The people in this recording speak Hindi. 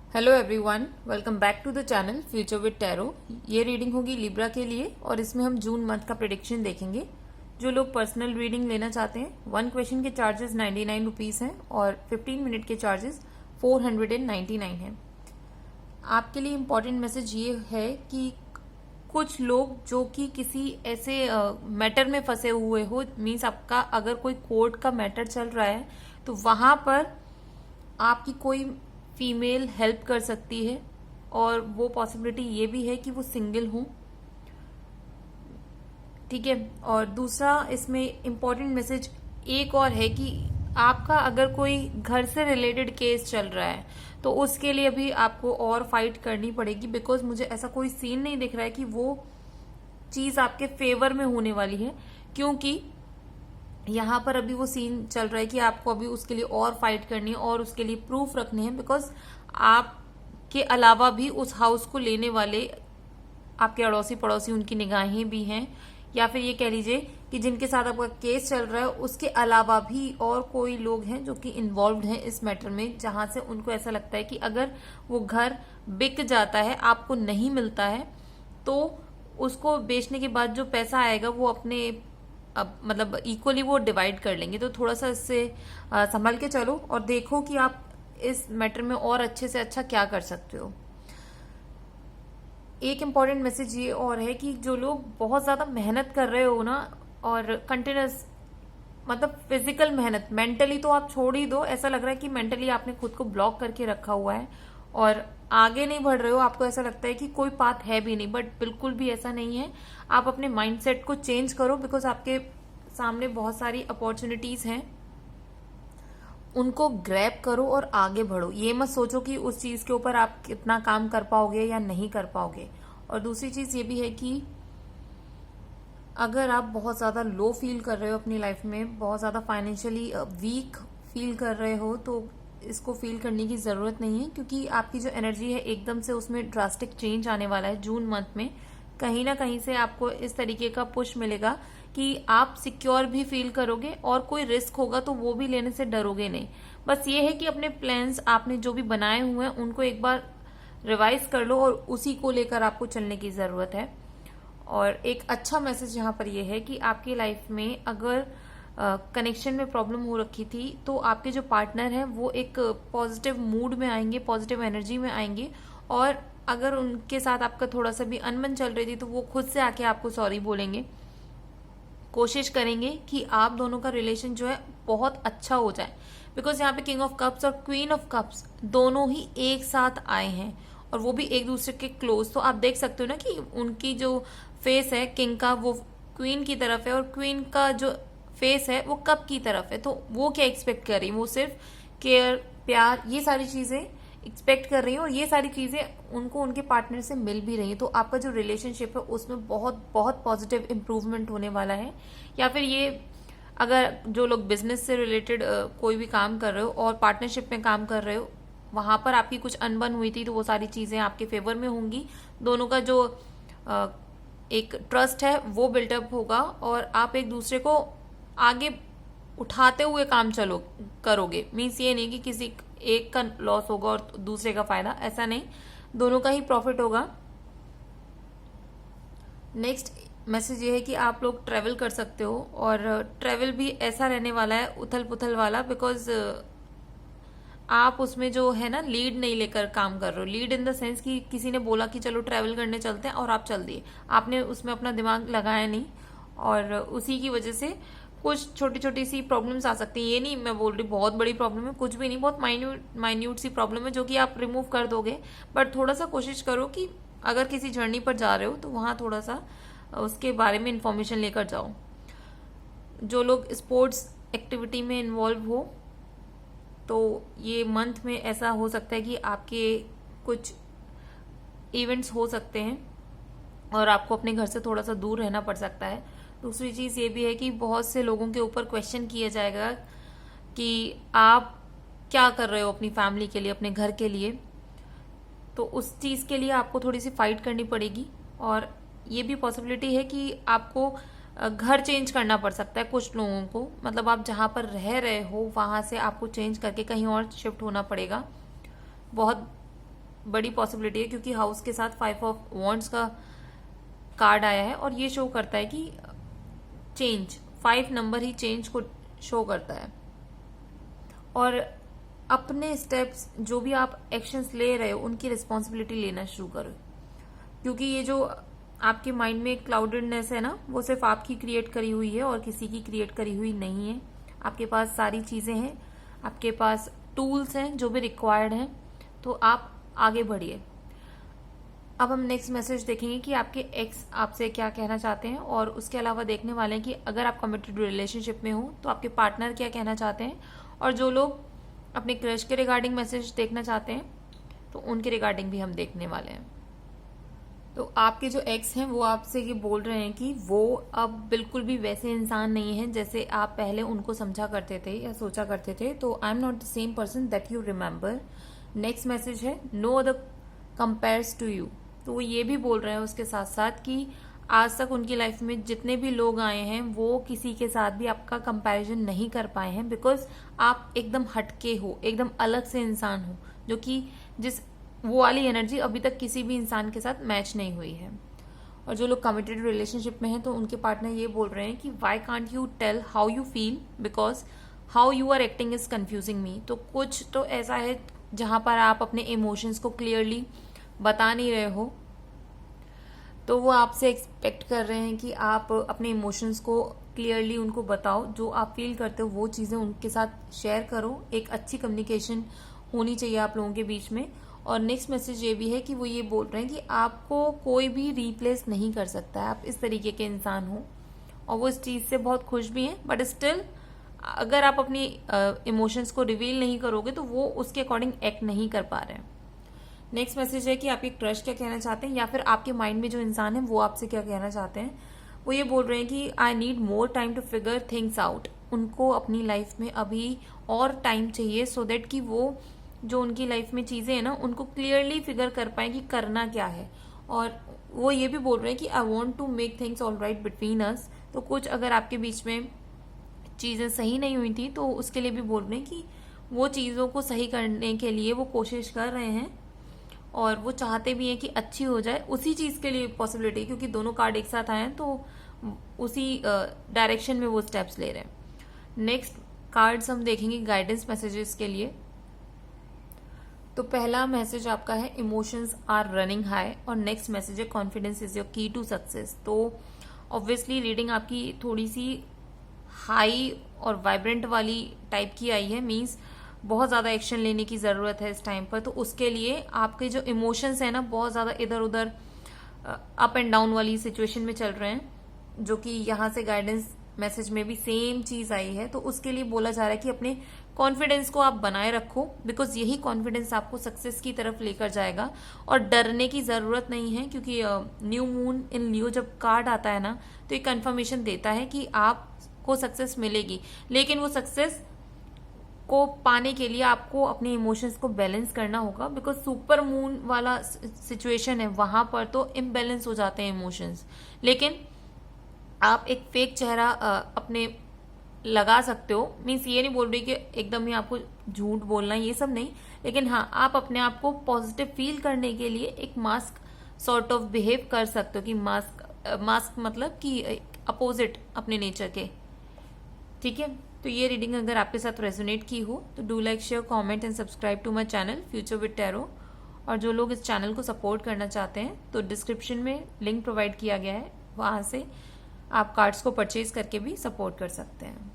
Hello everyone, welcome back to the channel future with tarot. ये रीडिंग होगी लिब्रा के लिए और इसमें हम जून मंथ का प्रेडिक्शन देखेंगे। जो लोग पर्सनल रीडिंग लेना चाहते हैं, 1 क्वेश्चन के चार्जेस 99 रुपीज़ हैं और 15 मिनट के चार्जेस 499 हैं। आपके लिए इम्पॉर्टेंट मैसेज ये है कि कुछ लोग जो कि किसी ऐसे मैटर में फंसे हुए हो, मीन्स आपका अगर कोई कोर्ट का मैटर चल रहा है तो वहां पर आपकी कोई फीमेल हेल्प कर सकती है और वो पॉसिबिलिटी ये भी है कि वो सिंगल हूं। ठीक है। और दूसरा इसमें इम्पोर्टेंट मैसेज एक और है कि आपका अगर कोई घर से रिलेटेड केस चल रहा है तो उसके लिए भी आपको और फाइट करनी पड़ेगी, बिकॉज मुझे ऐसा कोई सीन नहीं दिख रहा है कि वो चीज आपके फेवर में होने वाली है, क्योंकि यहाँ पर अभी वो सीन चल रहा है कि आपको अभी उसके लिए और फाइट करनी है और उसके लिए प्रूफ रखने हैं, बिकॉज आपके अलावा भी उस हाउस को लेने वाले आपके अड़ोसी पड़ोसी उनकी निगाहें भी हैं, या फिर ये कह लीजिए कि जिनके साथ आपका केस चल रहा है उसके अलावा भी और कोई लोग हैं जो कि इन्वॉल्व हैं इस मैटर में, जहां से उनको ऐसा लगता है कि अगर वो घर बिक जाता है, आपको नहीं मिलता है, तो उसको बेचने के बाद जो पैसा आएगा वो अपने अब मतलब इक्वली वो डिवाइड कर लेंगे। तो थोड़ा सा इससे संभल के चलो और देखो कि आप इस मैटर में और अच्छे से अच्छा क्या कर सकते हो। एक इम्पॉर्टेंट मैसेज ये और है कि जो लोग बहुत ज्यादा मेहनत कर रहे हो ना, और कंटिन्यूस मतलब फिजिकल मेहनत, मेंटली तो आप छोड़ ही दो, ऐसा लग रहा है कि मेंटली आपने खुद को ब्लॉक करके रखा हुआ है और आगे नहीं बढ़ रहे हो, आपको ऐसा लगता है कि कोई पाथ है भी नहीं, बट बिल्कुल भी ऐसा नहीं है। आप अपने माइंडसेट को चेंज करो, बिकॉज आपके सामने बहुत सारी अपॉर्चुनिटीज हैं, उनको ग्रैब करो और आगे बढ़ो। ये मत सोचो कि उस चीज के ऊपर आप कितना काम कर पाओगे या नहीं कर पाओगे। और दूसरी चीज ये भी है कि अगर आप बहुत ज्यादा लो फील कर रहे हो अपनी लाइफ में, बहुत ज्यादा फाइनेंशियली वीक फील कर रहे हो, तो इसको फील करने की जरूरत नहीं है, क्योंकि आपकी जो एनर्जी है एकदम से उसमें ड्रास्टिक चेंज आने वाला है जून मंथ में। कहीं ना कहीं से आपको इस तरीके का पुश मिलेगा कि आप सिक्योर भी फील करोगे और कोई रिस्क होगा तो वो भी लेने से डरोगे नहीं। बस ये है कि अपने प्लान्स आपने जो भी बनाए हुए हैं उनको एक बार रिवाइज कर लो और उसी को लेकर आपको चलने की जरूरत है। और एक अच्छा मैसेज यहाँ पर यह है कि आपकी लाइफ में अगर कनेक्शन में प्रॉब्लम हो रखी थी तो आपके जो पार्टनर हैं वो एक पॉजिटिव मूड में आएंगे, पॉजिटिव एनर्जी में आएंगे, और अगर उनके साथ आपका थोड़ा सा भी अनबन चल रही थी तो वो खुद से आके आपको सॉरी बोलेंगे, कोशिश करेंगे कि आप दोनों का रिलेशन जो है बहुत अच्छा हो जाए, बिकॉज यहाँ पे किंग ऑफ कप्स और क्वीन ऑफ कप्स दोनों ही एक साथ आए हैं और वो भी एक दूसरे के क्लोज। तो आप देख सकते हो ना कि उनकी जो फेस है किंग का वो क्वीन की तरफ है और क्वीन का जो फेस है वो कप की तरफ है। तो वो क्या एक्सपेक्ट कर रही है, वो सिर्फ केयर, प्यार, ये सारी चीजें एक्सपेक्ट कर रही है और ये सारी चीजें उनको उनके पार्टनर से मिल भी रही है। तो आपका जो रिलेशनशिप है उसमें बहुत बहुत पॉजिटिव इंप्रूवमेंट होने वाला है। या फिर ये अगर जो लोग बिजनेस से रिलेटेड कोई भी काम कर रहे हो और पार्टनरशिप में काम कर रहे हो, वहां पर आपकी कुछ अनबन हुई थी तो वो सारी चीजें आपके फेवर में होंगी। दोनों का जो एक ट्रस्ट है वो बिल्टअप होगा और आप एक दूसरे को आगे उठाते हुए काम चलो करोगे। मीन्स ये नहीं कि किसी एक का लॉस होगा और दूसरे का फायदा, ऐसा नहीं, दोनों का ही प्रॉफिट होगा। नेक्स्ट मैसेज ये है कि आप लोग ट्रेवल कर सकते हो और ट्रेवल भी ऐसा रहने वाला है उथल पुथल वाला, बिकॉज आप उसमें जो है ना लीड नहीं लेकर काम कर रहे हो। लीड इन द सेंस कि किसी ने बोला कि चलो ट्रेवल करने चलते हैं और आप चल दिए, आपने उसमें अपना दिमाग लगाया नहीं और उसी की वजह से कुछ छोटी छोटी सी प्रॉब्लम्स आ सकती है। ये नहीं मैं बोल रही बहुत बड़ी प्रॉब्लम है, कुछ भी नहीं, बहुत माइन्यूट सी प्रॉब्लम है जो कि आप रिमूव कर दोगे। बट थोड़ा सा कोशिश करो कि अगर किसी जर्नी पर जा रहे हो तो वहां थोड़ा सा उसके बारे में इंफॉर्मेशन लेकर जाओ। जो लोग स्पोर्ट्स एक्टिविटी में इन्वॉल्व हो तो ये मंथ में ऐसा हो सकता है कि आपके कुछ इवेंट्स हो सकते हैं और आपको अपने घर से थोड़ा सा दूर रहना पड़ सकता है। दूसरी चीज ये भी है कि बहुत से लोगों के ऊपर क्वेश्चन किया जाएगा कि आप क्या कर रहे हो अपनी फैमिली के लिए, अपने घर के लिए, तो उस चीज के लिए आपको थोड़ी सी फाइट करनी पड़ेगी। और ये भी पॉसिबिलिटी है कि आपको घर चेंज करना पड़ सकता है कुछ लोगों को, मतलब आप जहां पर रह रहे हो वहां से आपको चेंज करके कहीं और शिफ्ट होना पड़ेगा। बहुत बड़ी पॉसिबिलिटी है, क्योंकि हाउस के साथ 5 ऑफ वॉन्ड्स का कार्ड आया है और ये शो करता है कि चेंज, 5 नंबर ही चेंज को शो करता है। और अपने स्टेप्स, जो भी आप एक्शंस ले रहे हो, उनकी रिस्पॉन्सिबिलिटी लेना शुरू करो, क्योंकि ये जो आपके माइंड में क्लाउडेडनेस है ना, वो सिर्फ आपकी क्रिएट करी हुई है और किसी की क्रिएट करी हुई नहीं है। आपके पास सारी चीजें हैं, आपके पास टूल्स हैं जो भी रिक्वायर्ड हैं, तो आप आगे बढ़िए। अब हम नेक्स्ट मैसेज देखेंगे कि आपके एक्स आपसे क्या कहना चाहते हैं, और उसके अलावा देखने वाले हैं कि अगर आप कमिटेड रिलेशनशिप में हो तो आपके पार्टनर क्या कहना चाहते हैं, और जो लोग अपने क्रश के रिगार्डिंग मैसेज देखना चाहते हैं तो उनके रिगार्डिंग भी हम देखने वाले हैं। तो आपके जो एक्स हैं वो आपसे ये बोल रहे हैं कि वो अब बिल्कुल भी वैसे इंसान नहीं है जैसे आप पहले उनको समझा करते थे या सोचा करते थे। तो I am not the same person that you remember. Next message है no other compares to you. तो वो ये भी बोल रहे हैं उसके साथ साथ कि आज तक उनकी लाइफ में जितने भी लोग आए हैं वो किसी के साथ भी आपका कंपैरिजन नहीं कर पाए हैं, बिकॉज आप एकदम हटके हो, एकदम अलग से इंसान हो, जो कि जिस वो वाली एनर्जी अभी तक किसी भी इंसान के साथ मैच नहीं हुई है। और जो लोग कमिटेड रिलेशनशिप में हैं तो उनके पार्टनर ये बोल रहे हैं कि why can't you tell how you feel, because how you are acting is confusing me. तो कुछ तो ऐसा है जहां पर आप अपने इमोशंस को क्लियरली बता नहीं रहे हो, तो वो आपसे एक्सपेक्ट कर रहे हैं कि आप अपने इमोशंस को क्लियरली उनको बताओ, जो आप फील करते हो वो चीजें उनके साथ शेयर करो। एक अच्छी कम्युनिकेशन होनी चाहिए आप लोगों के बीच में। और नेक्स्ट मैसेज ये भी है कि वो ये बोल रहे हैं कि आपको कोई भी रिप्लेस नहीं कर सकता है, आप इस तरीके के इंसान हो, और वो इस चीज से बहुत खुश भी हैं। बट स्टिल अगर आप अपनी इमोशंस को रिवील नहीं करोगे तो वो उसके अकॉर्डिंग एक्ट नहीं कर पा रहे हैं। नेक्स्ट मैसेज है कि आपके क्रश क्या कहना चाहते हैं, या फिर आपके माइंड में जो इंसान है वो आपसे क्या कहना चाहते हैं। वो ये बोल रहे हैं कि I need more time to figure things out. उनको अपनी लाइफ में अभी और टाइम चाहिए सो दैट कि वो जो उनकी लाइफ में चीजें हैं ना उनको क्लियरली फिगर कर पाए कि करना क्या है। और वो ये भी बोल रहे हैं कि I want to make things all right between us. तो कुछ अगर आपके बीच में चीजें सही नहीं हुई थी तो उसके लिए भी बोल रहे हैं कि वो चीजों को सही करने के लिए वो कोशिश कर रहे हैं, और वो चाहते भी हैं कि अच्छी हो जाए। उसी चीज के लिए पॉसिबिलिटी, क्योंकि दोनों कार्ड एक साथ आए हैं तो उसी डायरेक्शन में वो स्टेप्स ले रहे हैं। नेक्स्ट कार्ड्स हम देखेंगे गाइडेंस मैसेजेस के लिए। तो पहला मैसेज आपका है इमोशंस आर रनिंग हाई, और नेक्स्ट मैसेज है कॉन्फिडेंस इज योर की टू सक्सेस। तो ऑब्वियसली रीडिंग आपकी थोड़ी सी हाई और वाइब्रेंट वाली टाइप की आई है, मींस बहुत ज्यादा एक्शन लेने की जरूरत है इस टाइम पर। तो उसके लिए आपके जो इमोशंस है ना बहुत ज्यादा इधर उधर अप एंड डाउन वाली सिचुएशन में चल रहे हैं, जो कि यहाँ से गाइडेंस मैसेज में भी सेम चीज आई है। तो उसके लिए बोला जा रहा है कि अपने कॉन्फिडेंस को आप बनाए रखो, बिकॉज यही कॉन्फिडेंस आपको सक्सेस की तरफ लेकर जाएगा। और डरने की जरूरत नहीं है, क्योंकि न्यू मून इन लियो जब कार्ड आता है ना तो ये कंफर्मेशन देता है कि आपको सक्सेस मिलेगी, लेकिन वो सक्सेस को पाने के लिए आपको अपने इमोशंस को बैलेंस करना होगा, बिकॉज सुपर मून वाला सिचुएशन है, वहां पर तो इम्बैलेंस हो जाते हैं इमोशंस। लेकिन आप एक फेक चेहरा अपने लगा सकते हो, मीन्स ये नहीं बोल रही कि एकदम ही आपको झूठ बोलना है, ये सब नहीं, लेकिन हाँ आप अपने आप को पॉजिटिव फील करने के लिए एक मास्क सॉर्ट ऑफ बिहेव कर सकते हो, कि मास्क मतलब कि अपोजिट अपने नेचर के। ठीक है, तो ये रीडिंग अगर आपके साथ रेजोनेट की हो तो do like share comment and subscribe to my channel future with tarot. और जो लोग इस चैनल को सपोर्ट करना चाहते हैं तो डिस्क्रिप्शन में लिंक प्रोवाइड किया गया है, वहां से आप कार्ड्स को परचेज करके भी सपोर्ट कर सकते हैं।